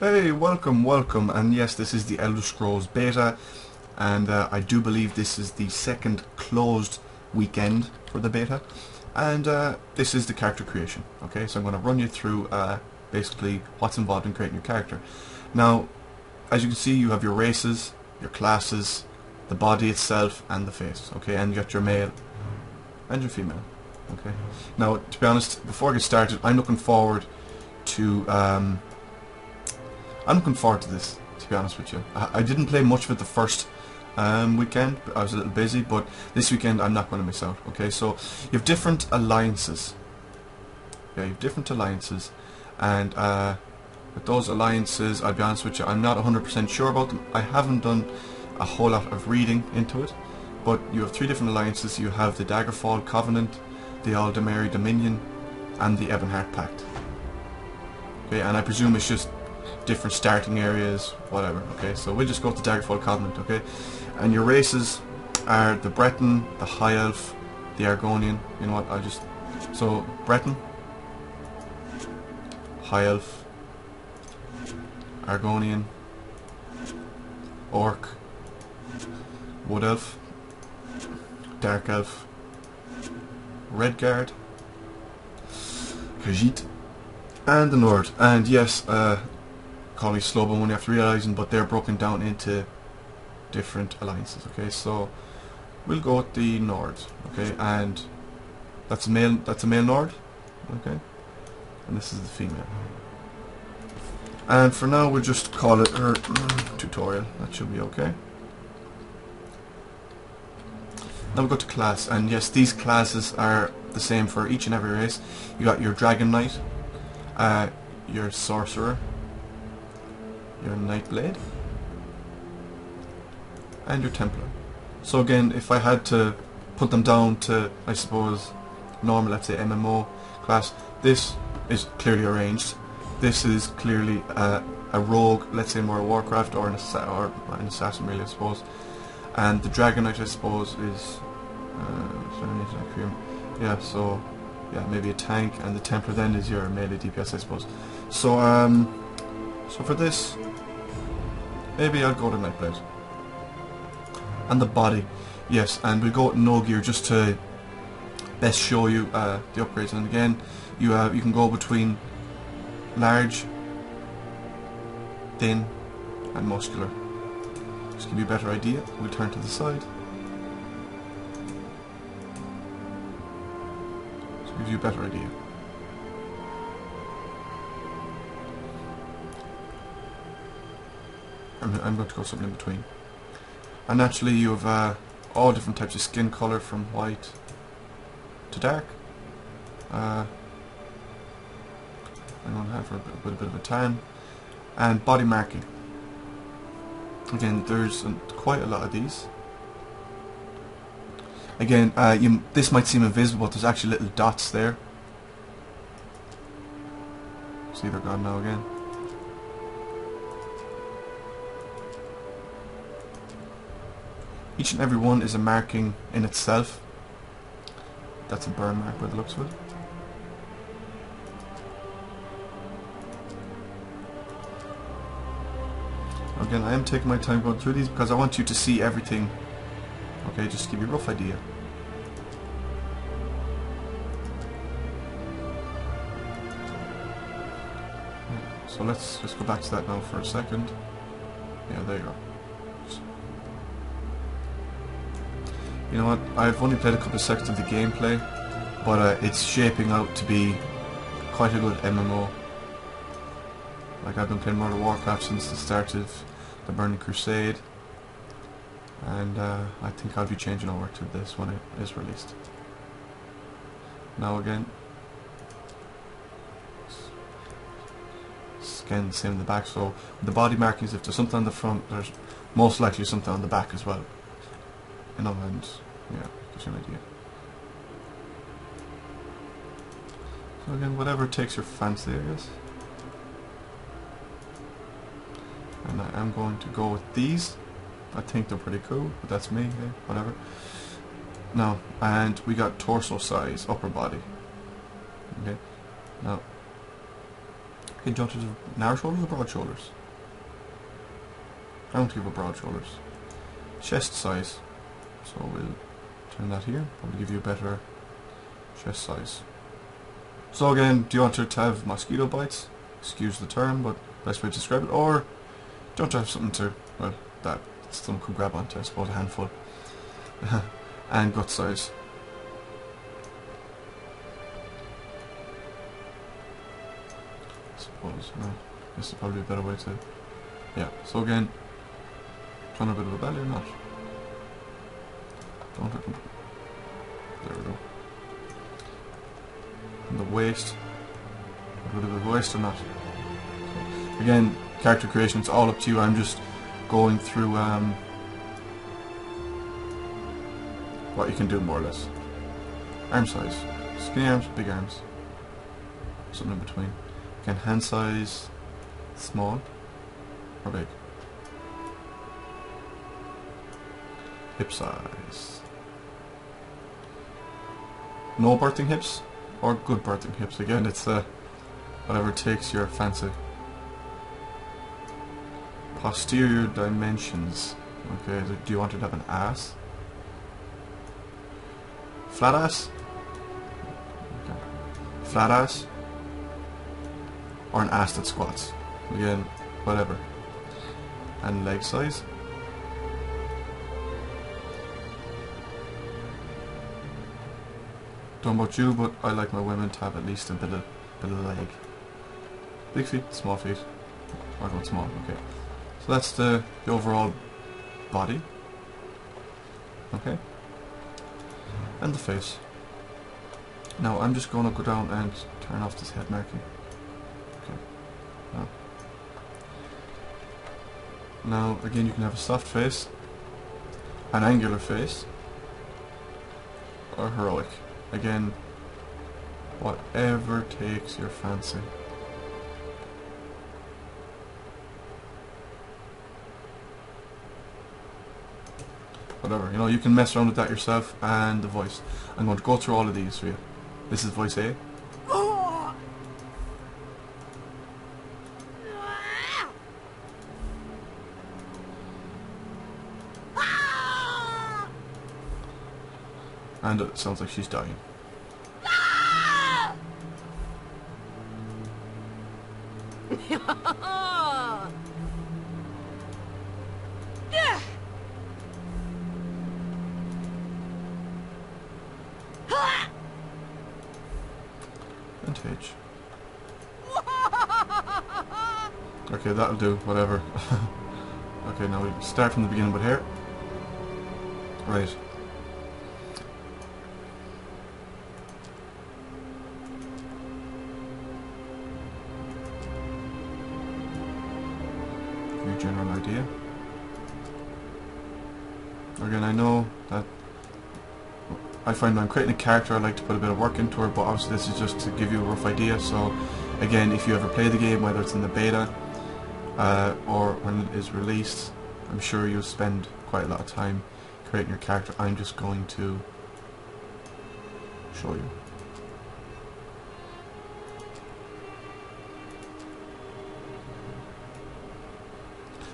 Hey, welcome, and yes, this is the Elder Scrolls beta, and I do believe this is the second closed weekend for the beta, and this is the character creation. Okay, so I'm going to run you through basically what's involved in creating your character. Now, as you can see, you have your races, your classes, the body itself, and the face. Okay, and you got your male and your female. Okay. Now, to be honest, before I get started, I'm looking forward to this, to be honest with you. I didn't play much of it the first weekend. I was a little busy, but this weekend I'm not going to miss out. Okay, so you have different alliances. Yeah, you have different alliances, and with those alliances, I'll be honest with you, I'm not 100% sure about them. I haven't done a whole lot of reading into it, but you have three different alliances. You have the Daggerfall Covenant, the Aldemari Dominion, and the Ebonheart Pact. Okay, and I presume it's just different starting areas, whatever. Okay, so we'll just go with the Daggerfall Covenant. Okay, and your races are the Breton, the High Elf, the Argonian. You know what? So Breton, High Elf, Argonian, Orc, Wood Elf, Dark Elf, Redguard, Khajiit, and the Nord. And yes, call me slow, but when you have to realize, but they're broken down into different alliances. Okay, so we'll go with the Nord. Okay, and that's a male. That's a male Nord. Okay, and this is the female. And for now, we'll just call it her tutorial. That should be okay. Now we go to class, and yes, these classes are the same for each and every race. You got your Dragon Knight, your Sorcerer, your Nightblade, and your Templar. So again, if I had to put them down to, I suppose, normal, let's say MMO class, this is clearly arranged. This is clearly a rogue, let's say more a Warcraft, or an assassin really, I suppose. And the Dragon Knight, I suppose, is yeah, so yeah, maybe a tank, and the Templar then is your melee DPS, I suppose. So so for this, maybe I'll go to Nightblade. And the body, yes, and we'll go with no gear just to best show you the upgrades. And again, you can go between large, thin, and muscular. Just to give you a better idea, we'll turn to the side. Just gives you a better idea. I'm going to go something in between. And naturally, you have all different types of skin color, from white to dark. I'm going to have a bit of a tan. And body marking. Again, there's quite a lot of these. Again, this might seem invisible, but there's actually little dots there. See, they're gone now again. Each and every one is a marking in itself. That's a burn mark by the looks of it. Again, I am taking my time going through these because I want you to see everything. Okay, just to give you a rough idea. So let's just go back to that now for a second. Yeah, there you go. You know what, I've only played a couple of seconds of the gameplay, but it's shaping out to be quite a good MMO. Like, I've been playing World of Warcraft since the start of the Burning Crusade, and I think I'll be changing over to this when it is released. Now again, again, same in the back, so the body markings, if there's something on the front, there's most likely something on the back as well. You know, and yeah, gives you an idea. So again, whatever takes your fancy, I guess. And I am going to go with these. I think they're pretty cool, but that's me, hey, whatever. Now, and we got torso size, upper body. Okay, now Okay, do you want to do narrow shoulders or broad shoulders? I want to give her broad shoulders. Chest size. So we'll turn that here. Probably give you a better chest size. So again, do you want her to have mosquito bites? Excuse the term, but best way to describe it. Or do you want to have something to, well, that someone could grab onto, I suppose, a handful. And gut size. I suppose, no. This is probably a better way to... Yeah, so again, trying a bit of a belly or not? Don't hit them. There we go. And the waist. A bit of a waist or not? So, again, character creation, it's all up to you. I'm just going through what you can do more or less. Arm size. Skinny arms, big arms. Something in between. Again, hand size, small or big. Hip size. No birthing hips or good birthing hips. Again, it's whatever takes your fancy. Posterior dimensions. Okay, do you want it to have an ass? Flat ass? Okay. Flat ass? Or an ass that squats? Again, whatever. And leg size? Don't know about you, but I like my women to have at least a bit of leg. Big feet, small feet. Or not small, okay. So that's the overall body. Okay. And the face. Now I'm just going to go down and turn off this head marking. Okay. Now again, you can have a soft face, an angular face, or heroic. Again, whatever takes your fancy. Whatever, you know, you can mess around with that yourself. And the voice. I'm going to go through all of these for you. This is voice A. And it sounds like she's dying. And H. Okay, that'll do, whatever. Okay, now we start from the beginning with hair. Right. Give you a general idea. Again, I know that I find when I'm creating a character I like to put a bit of work into her, but obviously this is just to give you a rough idea. So again, if you ever play the game, whether it's in the beta or when it is released, I'm sure you'll spend quite a lot of time creating your character. I'm just going to show you.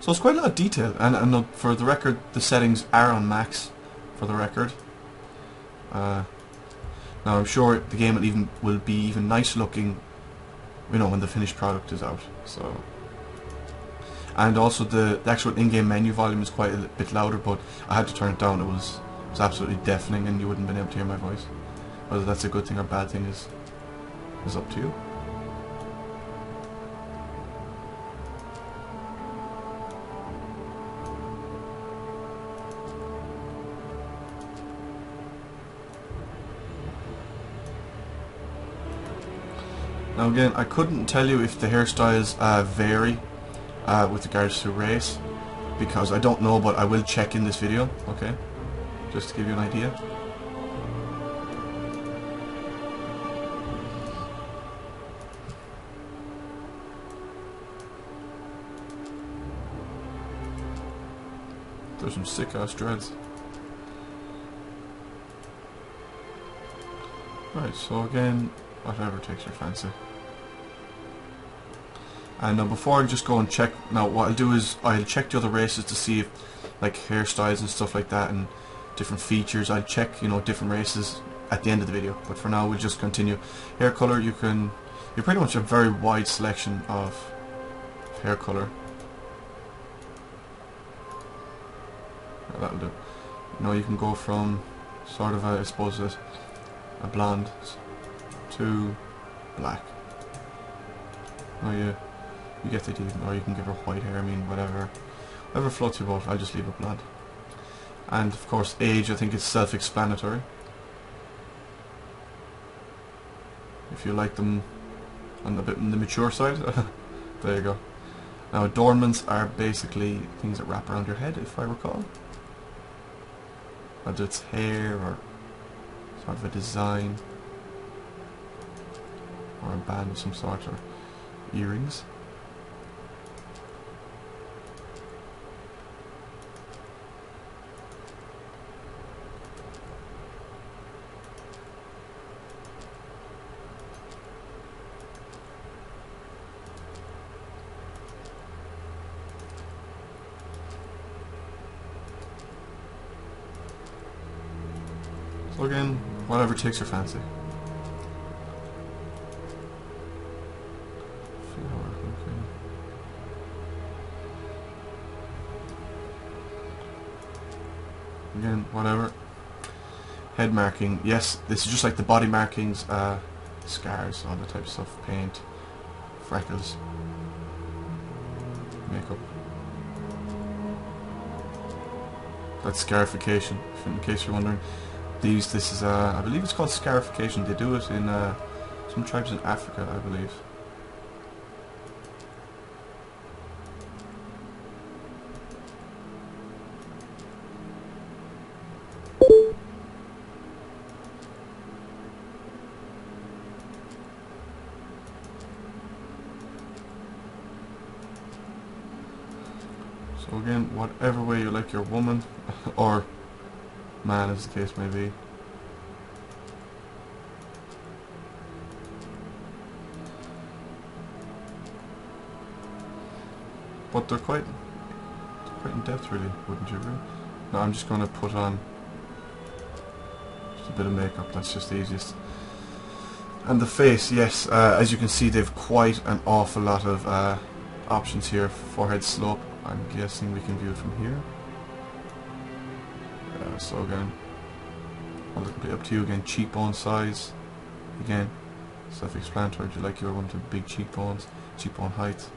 So it's quite a lot of detail, and for the record, the settings are on max, for the record. Now I'm sure the game will be even nicer looking, you know, when the finished product is out. So, and also the actual in-game menu volume is quite a bit louder, but I had to turn it down. It was absolutely deafening, and you wouldn't have been able to hear my voice. Whether that's a good thing or bad thing is up to you. Now again, I couldn't tell you if the hairstyles vary with regards to race, because I don't know, but I will check in this video, okay? Just to give you an idea. There's some sick ass dreads. Right, so again, whatever takes your fancy. And now before I just go and check, now what I'll do is I'll check the other races to see if, like, hairstyles and stuff like that and different features. I'll check, you know, different races at the end of the video, but for now we'll just continue. Hair color, you pretty much a very wide selection of hair color. Yeah, that'll do. You know, you can go from sort of I suppose a blonde to black. Oh yeah, you get the idea. Or you can give her white hair. I mean, whatever floats your boat. I'll just leave it blonde. And of course, age, I think it's self-explanatory. If you like them on a bit on the mature side, there you go. Now, adornments are basically things that wrap around your head, if I recall. Whether it's hair or sort of a design or a band of some sort, or earrings. So again, whatever takes your fancy. Again, whatever. Head marking, yes, this is just like the body markings, scars, all that type of stuff, paint, freckles, makeup. That's scarification, in case you're wondering. This is, I believe it's called scarification. They do it in some tribes in Africa, I believe. So again, whatever way you like your woman, or man as the case may be. But they're quite in depth, really, wouldn't you agree? Now I'm just going to put on just a bit of makeup, that's just the easiest. And the face, yes, as you can see they've quite an awful lot of options here. Forehead slope, I'm guessing we can view it from here. So again, I'll be up to you again. Cheekbone size, again, self-explanatory. Do you like your one to big cheekbones? Cheekbone height.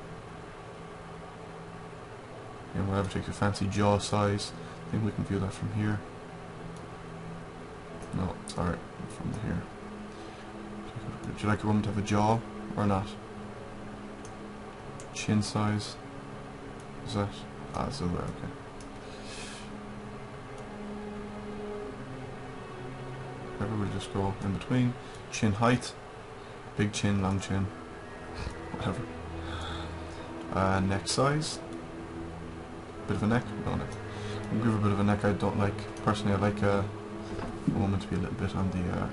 And whatever takes your fancy. Jaw size, I think we can view that from here. No, sorry, from here. Do you like your woman to have a jaw or not? Chin size. Is that? Ah, it's over there, okay. Whatever, we'll just go in between. Chin height. Big chin, long chin. Whatever. Neck size. Bit of a neck? No neck. I'll give her a bit of a neck. I don't like, personally I like a woman to be a little bit on the, I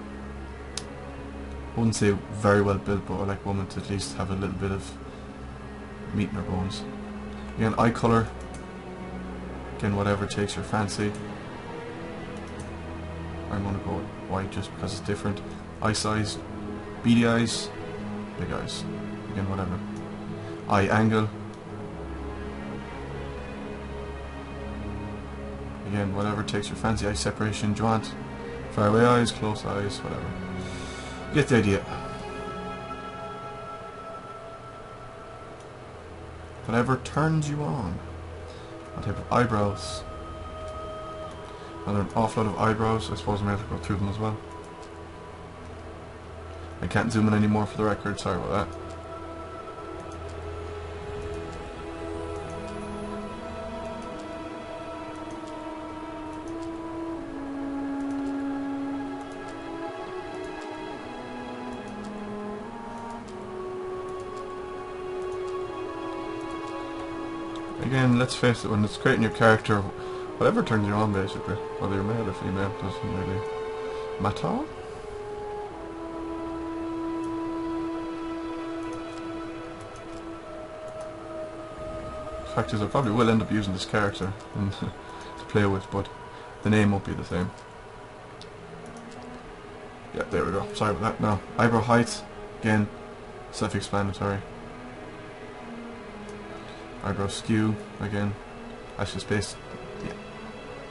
wouldn't say very well built, but I like a woman to at least have a little bit of meat in her bones. Again, eye colour. Again, whatever takes your fancy. I'm going to go with white just because it's different. Eye size. Beady eyes. Big eyes. Again, whatever. Eye angle. Again, whatever takes your fancy. Eye separation. Do you want far away eyes, close eyes, whatever. You get the idea. Whatever turns you on. What type of eyebrows? Well, there are an awful lot of eyebrows. I suppose I might have to go through them as well. I can't zoom in anymore for the record. Sorry about that. Again, let's face it, when it's creating your character, whatever turns you on basically, whether you're male or female, doesn't really matter. fact is, I probably will end up using this character and to play with, but the name won't be the same. Yeah, there we go. Sorry about that. Now, eyebrow height, again, self-explanatory. Eyebrow skew, again, that's just based, yeah,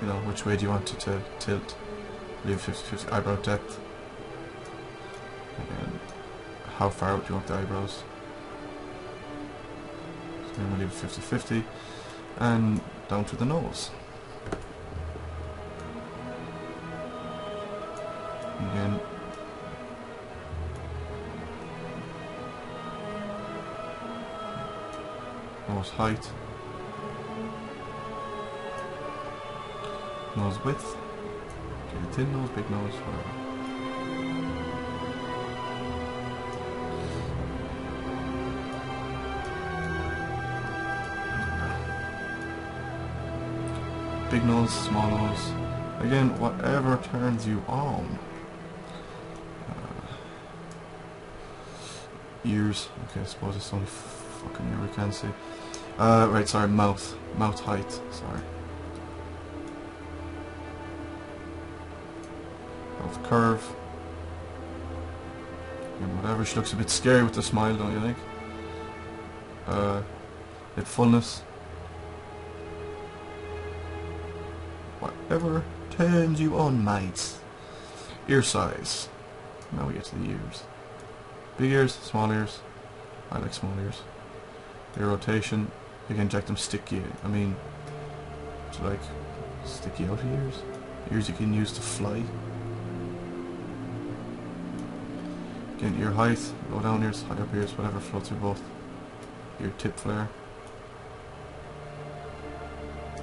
you know, which way do you want it to tilt. Leave 50-50. Eyebrow depth. Again, how far out do you want the eyebrows? So then we'll leave it 50-50. And down to the nose. Again, nose height, nose width, okay, thin nose, big nose, whatever. Big nose, small nose, again, whatever turns you on. Ears, okay, I suppose it's only fucking ear we can see. Right, sorry, mouth height, sorry. Mouth curve. And whatever, she looks a bit scary with the smile, don't you think? Lip fullness. Whatever turns you on, mates. Ear size. Now we get to the ears. Big ears, small ears. I like small ears. Ear rotation. You can inject them sticky. I mean, do you like sticky out ears? Ears you can use to fly. Again, ear height, low down ears, high up ears, whatever floats your both. Ear tip flare. I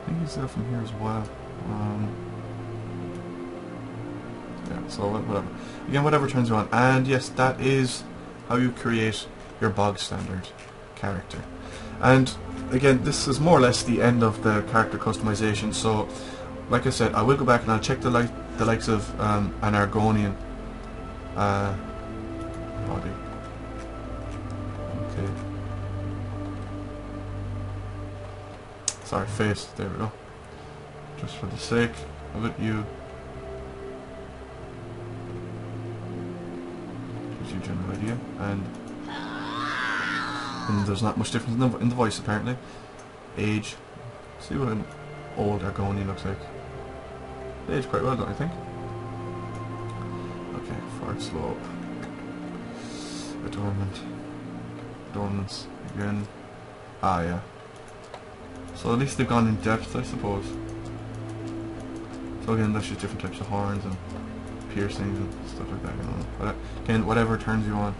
think he's there from here as well. Yeah, so whatever. Again, whatever turns you on. And yes, that is how you create your bog standard character. And again, this is more or less the end of the character customization. So, like I said, I will go back and I'll check the likes of an Argonian body. Okay. Sorry, face. There we go. Just for the sake of it, you. Gives you a general idea, and there's not much difference in the voice apparently. Age. See what an old Argonian looks like. They age quite well, don't you think? Okay, forward slope. Adornment. Adornments again. Ah, yeah. So at least they've gone in depth, I suppose. So again, that's just different types of horns and piercings and stuff like that, you know. But again, whatever turns you on.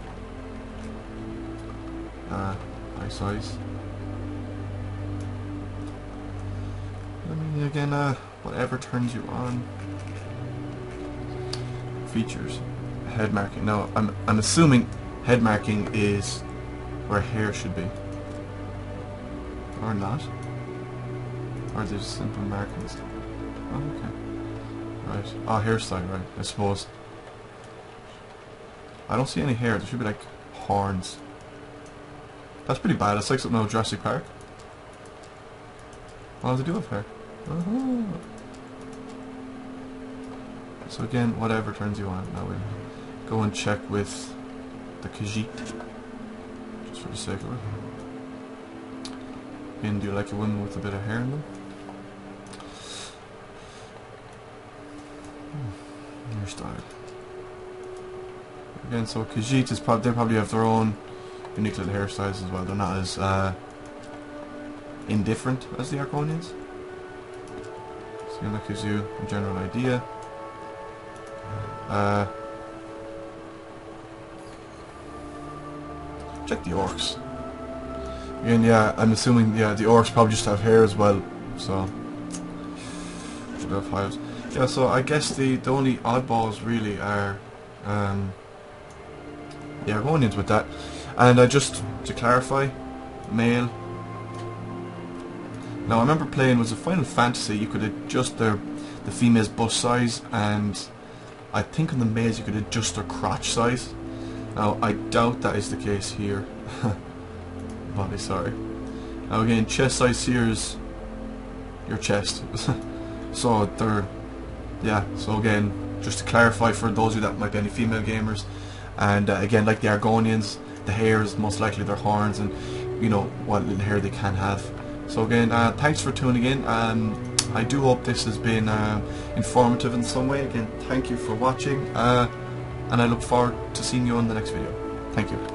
Eye size. I mean, again, whatever turns you on. Features. Head marking. Now, I'm assuming head marking is where hair should be. Or not. Or is it just simple markings? Oh, okay. Right. Oh, hairstyle, right, I suppose. I don't see any hair. There should be like horns. That's pretty bad. It's like something out of Jurassic Park. Oh, they do have hair. So again, whatever turns you on. Now we'll go and check with the Khajiit. Just for the sake of it. Again, do you like a woman with a bit of hair in them? Hairstyle. Again, so Khajiit is they probably have their own unique little hairstyles as well. They're not as indifferent as the Argonians. So that gives you a general idea. Check the orcs. Again, yeah, I'm assuming, yeah, the orcs probably just have hair as well, so should have hives. Yeah, so I guess the only oddballs really are the Argonians with that. And just to clarify, male. Now I remember playing, was it Final Fantasy, you could adjust the female's bust size, and I think on the males you could adjust their crotch size. Now I doubt that is the case here. Bobby, sorry. Now again, chest size here is your chest. So they're, yeah, so again, just to clarify for those of you that might be any female gamers, and again, like the Argonians, the hair is most likely their horns, and you know what little hair they can have. So again, thanks for tuning in. I do hope this has been informative in some way. Again, thank you for watching, and I look forward to seeing you on the next video. Thank you.